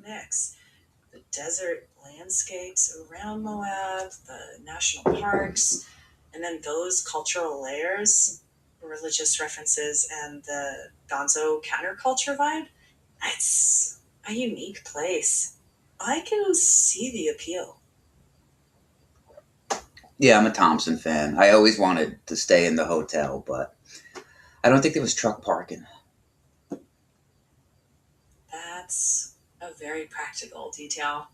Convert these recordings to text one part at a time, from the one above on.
mix. The desert landscapes around Moab, the national parks, and then those cultural layers, religious references, and the gonzo counterculture vibe. It's a unique place. I can see the appeal. Yeah, I'm a Thompson fan. I always wanted to stay in the hotel, but I don't think there was truck parking. That's a very practical detail.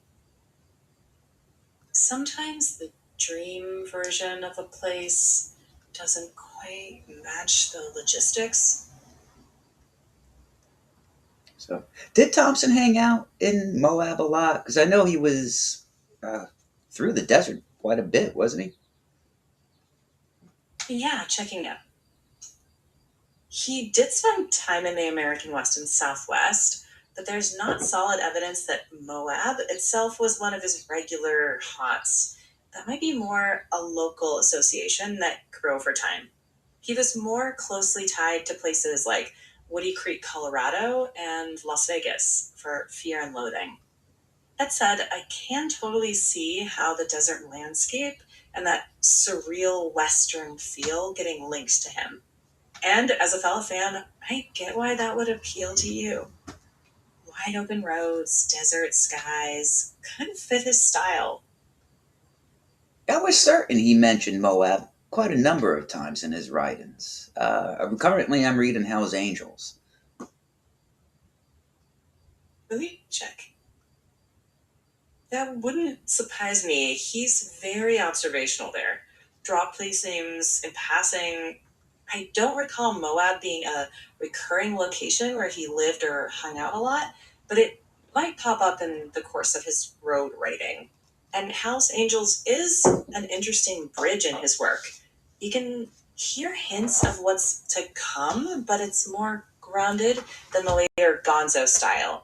Sometimes the dream version of a place doesn't quite match the logistics. So, did Thompson hang out in Moab a lot? Because I know he was uh, through the desert quite a bit, wasn't he? Yeah, checking out. He did spend time in the American West and Southwest, but there's not solid evidence that Moab itself was one of his regular haunts. That might be more a local association that grew over time. He was more closely tied to places like Woody Creek, Colorado, and Las Vegas for Fear and Loathing. That said, I can totally see how the desert landscape and that surreal Western feel getting linked to him. And as a fellow fan, I get why that would appeal to you. Wide open roads, desert skies, kind of fit his style. I was certain he mentioned Moab quite a number of times in his writings. Currently, I'm reading Hell's Angels. Really? Check. That wouldn't surprise me. He's very observational there. Drop place names in passing. I don't recall Moab being a recurring location where he lived or hung out a lot, but it might pop up in the course of his road writing. And House Angels is an interesting bridge in his work. You can hear hints of what's to come, but it's more grounded than the later Gonzo style.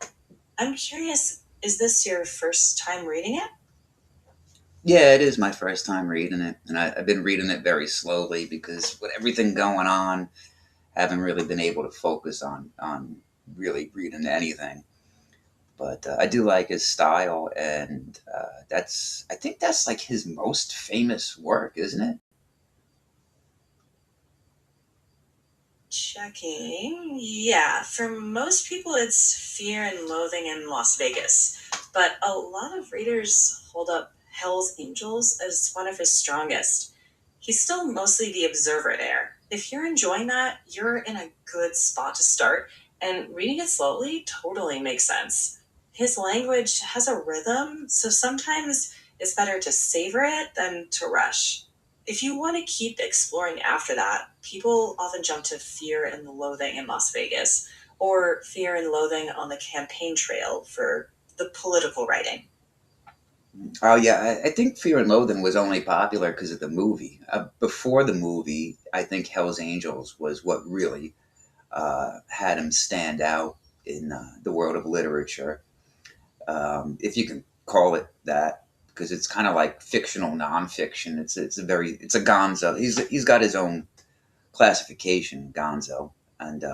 I'm curious, is this your first time reading it? Yeah, it is my first time reading it, and I've been reading it very slowly because with everything going on, haven't really been able to focus on really reading anything. But I do like his style, and that's I think that's like his most famous work, isn't it? Checking. Yeah, for most people, it's Fear and Loathing in Las Vegas. But a lot of readers hold up Hell's Angels as one of his strongest. He's still mostly the observer there. If you're enjoying that, you're in a good spot to start, and reading it slowly totally makes sense. His language has a rhythm, so sometimes it's better to savor it than to rush. If you want to keep exploring after that, people often jump to Fear and Loathing in Las Vegas or Fear and Loathing on the Campaign Trail for the political writing. Oh yeah, I think Fear and Loathing was only popular because of the movie. Before the movie, I think Hell's Angels was what really had him stand out in the world of literature, if you can call it that, because it's kind of like fictional nonfiction. It's a Gonzo. He's got his own classification, Gonzo, and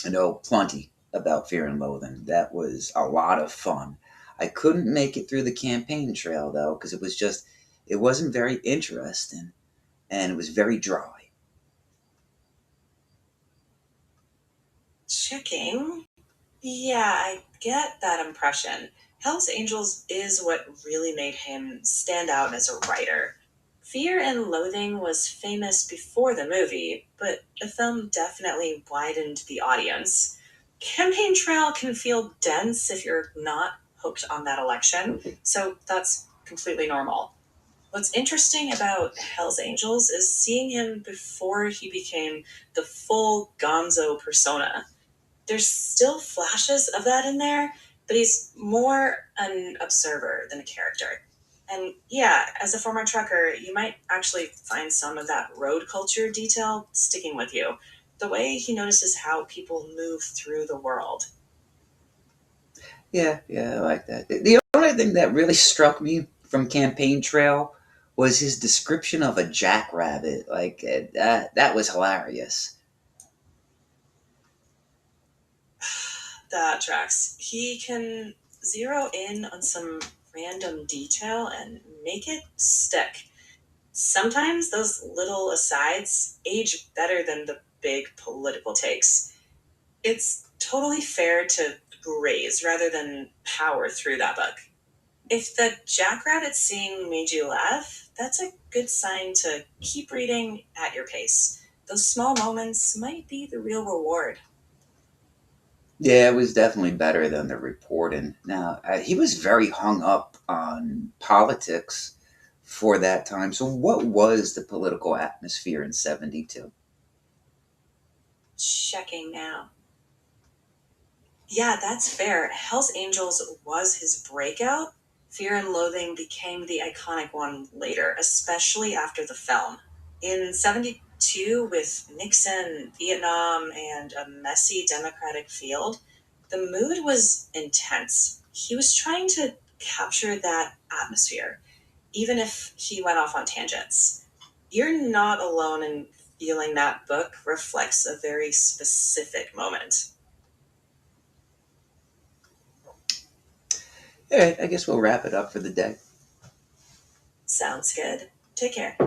I know plenty about Fear and Loathing. That was a lot of fun. I couldn't make it through the campaign trail though because it wasn't very interesting and it was very dry. Checking. Yeah, I get that impression. Hell's Angels is what really made him stand out as a writer. Fear and Loathing was famous before the movie, but the film definitely widened the audience. Campaign Trail can feel dense if you're not hooked on that election, so that's completely normal. What's interesting about Hell's Angels is seeing him before he became the full gonzo persona. There's still flashes of that in there, but he's more an observer than a character. And yeah, as a former trucker, you might actually find some of that road culture detail sticking with you. The way he notices how people move through the world. Yeah, yeah, I like that. The only thing that really struck me from Campaign Trail was his description of a jackrabbit. Like that was hilarious. That tracks. He can Zero in on some random detail and make it stick. Sometimes those little asides age better than the big political takes. It's totally fair to graze rather than power through that book. If the jackrabbit scene made you laugh, that's a good sign to keep reading at your pace. Those small moments might be the real reward. Yeah, it was definitely better than the reporting. Now, he was very hung up on politics for that time. So, what was the political atmosphere in 72? Checking now. Yeah, that's fair. Hell's Angels was his breakout. Fear and Loathing became the iconic one later, especially after the film. In 72, with Nixon, Vietnam, and a messy Democratic field, the mood was intense. He was trying to capture that atmosphere, even if he went off on tangents. You're not alone in feeling that book reflects a very specific moment. All right, I guess we'll wrap it up for the day. Sounds good. Take care.